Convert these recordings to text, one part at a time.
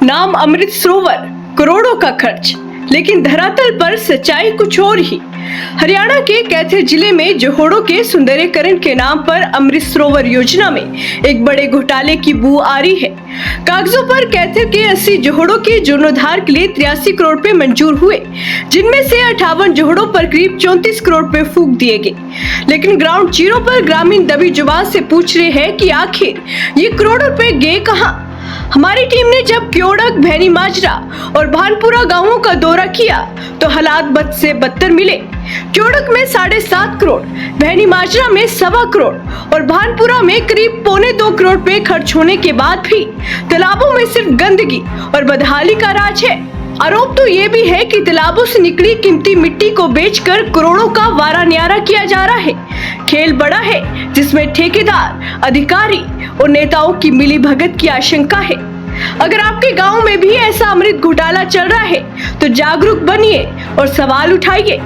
नाम अमृत सरोवर, करोड़ों का खर्च, लेकिन धरातल पर सच्चाई कुछ और ही। हरियाणा के कैथल जिले में जोहड़ों के सुंदरीकरण के नाम पर अमृत सरोवर योजना में एक बड़े घोटाले की बू आ रही है। कागजों पर कैथल के 80 जोहड़ों के जीर्णोद्धार के लिए 83 करोड़ रुपए मंजूर हुए, जिनमें से 58 जोहड़ों पर करीब 34 करोड़ रुपए फूंक दिए गए। लेकिन ग्राउंड जीरो पर ग्रामीण दबी जुबान से पूछ रहे हैं कि आखिर ये करोड़ों रुपए गए कहां। हमारी टीम ने जब क्योड़क, भैनी माजरा और भानपुरा गांवों का दौरा किया तो हालात बद से बदतर मिले। क्योड़क में 7.5 करोड़, भैनी माजरा में 1.25 करोड़ और भानपुरा में करीब 1.25 करोड़ रुपए खर्च होने के बाद भी तालाबों में सिर्फ गंदगी और बदहाली का राज है। आरोप तो ये भी है कि तालाबों से निकली कीमती मिट्टी को बेचकर करोड़ों का वारा न्यारा किया जा रहा है। खेल बड़ा है जिसमें ठेकेदार, अधिकारी और नेताओं की मिलीभगत की आशंका है। अगर आपके गांव में भी ऐसा अमृत घोटाला चल रहा है तो जागरूक बनिए और सवाल उठाइए।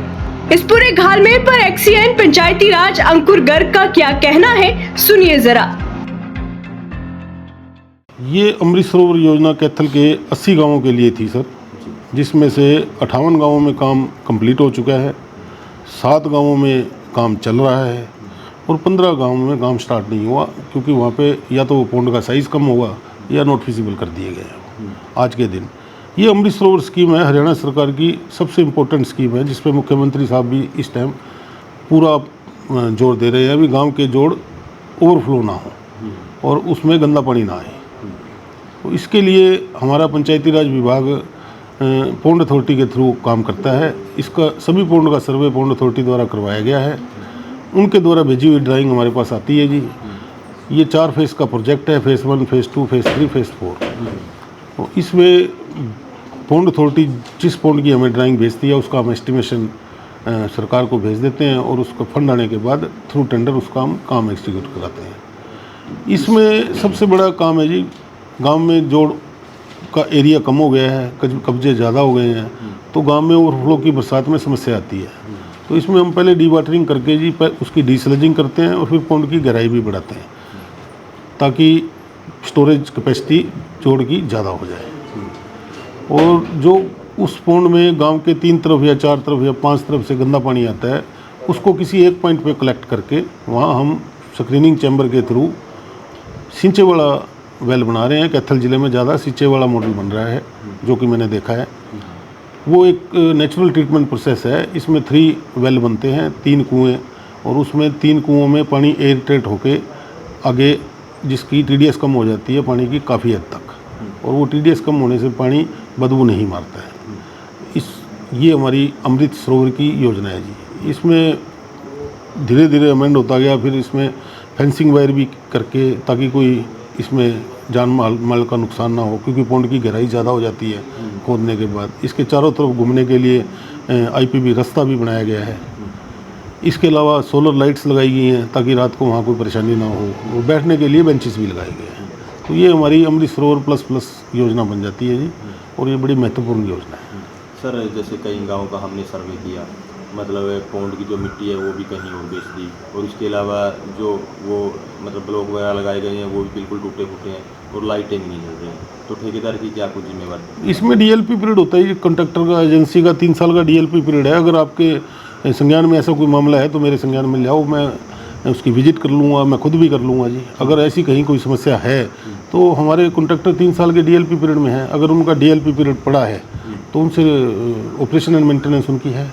इस पूरे घालमेल पर एक्सीएन पंचायती राज अंकुर गर्ग का क्या कहना है, सुनिए जरा। ये अमृत सरोवर योजना कैथल के 80 गांवों के लिए थी सर, जिसमें से 58 गांवों में काम कंप्लीट हो चुका है, 7 गांवों में काम चल रहा है और 15 गांवों में काम स्टार्ट नहीं हुआ, क्योंकि वहाँ पे या तो पौंड का साइज़ कम हुआ या नॉट फिजिबल कर दिए गए आज के दिन। ये अमृत सरोवर स्कीम है, हरियाणा सरकार की सबसे इम्पोर्टेंट स्कीम है, जिस पे मुख्यमंत्री साहब भी इस टाइम पूरा जोर दे रहे हैं अभी गाँव के जोड़ ओवरफ्लो ना हो और उसमें गंदा पानी ना आए। तो इसके लिए हमारा पंचायती राज विभाग पौंड अथॉरिटी के थ्रू काम करता है। इसका सभी पौंड का सर्वे पौंड अथॉरिटी द्वारा करवाया गया है। उनके द्वारा भेजी हुई ड्राइंग हमारे पास आती है जी। ये 4 फेज़ का प्रोजेक्ट है, फेज़ 1, फेज़ 2, फेज़ 3, फेज़ 4। तो इसमें पौंड अथॉरिटी जिस पौंड की हमें ड्राइंग भेजती है उसका हम एस्टिमेशन सरकार को भेज देते हैं और उसका फंड आने के बाद थ्रू टेंडर उसका हम काम एग्जीक्यूट कराते हैं। इसमें सबसे बड़ा काम है जी, गाँव में जोड़ का एरिया कम हो गया है, कब्जे ज़्यादा हो गए हैं, तो गांव में ओवरफ्लो की बरसात में समस्या आती है। तो इसमें हम पहले डी वाटरिंग करके जी उसकी डीस्लजिंग करते हैं और फिर पौंड की गहराई भी बढ़ाते हैं ताकि स्टोरेज कैपेसिटी जोड़ की ज़्यादा हो जाए। और जो उस पौंड में गांव के 3 तरफ या 4 तरफ या 5 तरफ से गंदा पानी आता है, उसको किसी एक पॉइंट पे कलेक्ट करके वहाँ हम स्क्रीनिंग चैम्बर के थ्रू सिंचे वाला वेल बना रहे हैं। कैथल जिले में ज़्यादा सिंचे वाला मॉडल बन रहा है, जो कि मैंने देखा है। वो एक नेचुरल ट्रीटमेंट प्रोसेस है। इसमें 3 वेल बनते हैं, 3 कुएं, और उसमें 3 कुओं में पानी एयर टाइट होके आगे जिसकी टीडीएस कम हो जाती है पानी की काफ़ी हद तक, और वो टीडीएस कम होने से पानी बदबू नहीं मारता है। ये हमारी अमृत सरोवर की योजना है जी। इसमें धीरे धीरे अमेंड होता गया, फिर इसमें फेंसिंग वायर भी करके, ताकि कोई इसमें जान माल का नुकसान ना हो, क्योंकि पौंड की गहराई ज़्यादा हो जाती है खोदने के बाद। इसके चारों तरफ घूमने के लिए आईपीबी रास्ता भी बनाया गया है। इसके अलावा सोलर लाइट्स लगाई गई हैं ताकि रात को वहाँ कोई परेशानी ना हो, और बैठने के लिए बेंचेस भी लगाए गए हैं। तो ये हमारी अमृत सरोवर प्लस योजना बन जाती है जी, और ये बड़ी महत्वपूर्ण योजना है। सर, जैसे कई गाँव का हमने सर्वे किया, मतलब पौंड की जो मिट्टी है वो भी कहीं और बेच दी, और इसके अलावा जो वो मतलब ब्लॉक वगैरह लगाए गए हैं वो भी बिल्कुल टूटे फूटे हैं और लाइटें भी नहीं जल रही हैं। तो ठेकेदार की क्या कुछ जिम्मेवारी? इसमें डीएलपी पीरियड होता है, कॉन्ट्रैक्टर का, एजेंसी का 3 साल का डीएलपी पीरियड है। अगर आपके संज्ञान में ऐसा कोई मामला है तो मेरे संज्ञान में ले आओ, मैं उसकी विजिट कर लूँगा, मैं खुद भी कर लूँगा जी। अगर ऐसी कहीं कोई समस्या है तो हमारे कॉन्ट्रैक्टर 3 साल के डीएलपी पीरियड में है। अगर उनका डीएलपी पीरियड पड़ा है तो उनसे ऑपरेशन एंड मेंटेनेंस उनकी है,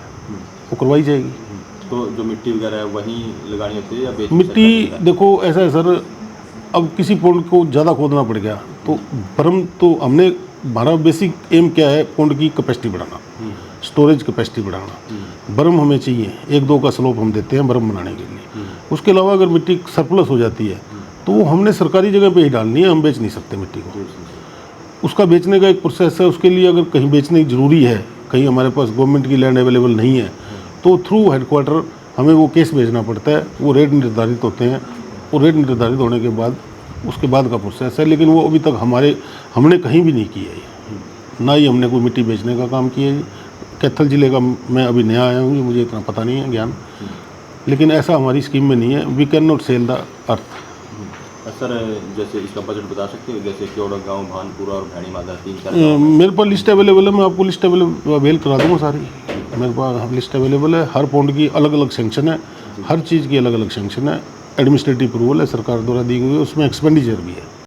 वो करवाई जाएगी। तो जो मिट्टी वगैरह है वहीं लगानी होती है या बेच? मिट्टी देखो ऐसा है सर, अब किसी पौंड को ज़्यादा खोदना पड़ गया तो बर्म, तो हमने, हमारा बेसिक एम क्या है, पौंड की कैपेसिटी बढ़ाना, स्टोरेज कैपेसिटी बढ़ाना। बर्म हमें चाहिए, 1-2 का स्लोप हम देते हैं बर्म बनाने के लिए। उसके अलावा अगर मिट्टी सरप्लस हो जाती है तो वो हमने सरकारी जगह पे ही डालनी है, हम बेच नहीं सकते मिट्टी को। उसका बेचने का एक प्रोसेस है। उसके लिए अगर कहीं बेचने की ज़रूरी है, कहीं हमारे पास गवर्नमेंट की लैंड अवेलेबल नहीं है, तो थ्रू हेडक्वार्टर हमें वो केस भेजना पड़ता है। वो रेट निर्धारित होते हैं, और रेट निर्धारित होने के बाद उसके बाद का प्रोसेस है। लेकिन वो अभी तक हमने कहीं भी नहीं किया है, ना ही हमने कोई मिट्टी बेचने का काम किया है। कैथल जिले का मैं अभी नया आया हूँ, मुझे इतना पता नहीं है ज्ञान, लेकिन ऐसा हमारी स्कीम में नहीं है। We cannot sell the earth. Sir जैसे इसका बजट बता सकते हो, जैसे केवड़ा गांव, भानपुरा और भैणी माता 3-4 मेरे पास लिस्ट अवेलेबल है, मैं आपको लिस्ट अवेल करा दूंगा सारी। मेरे पास लिस्ट अवेलेबल है, हर पॉइंट की अलग अलग सेंक्शन है, हर चीज़ की अलग अलग सेंक्शन है, एडमिनिस्ट्रेटिव अप्रूवल है सरकार द्वारा दी गई है, उसमें एक्सपेंडिचर भी है।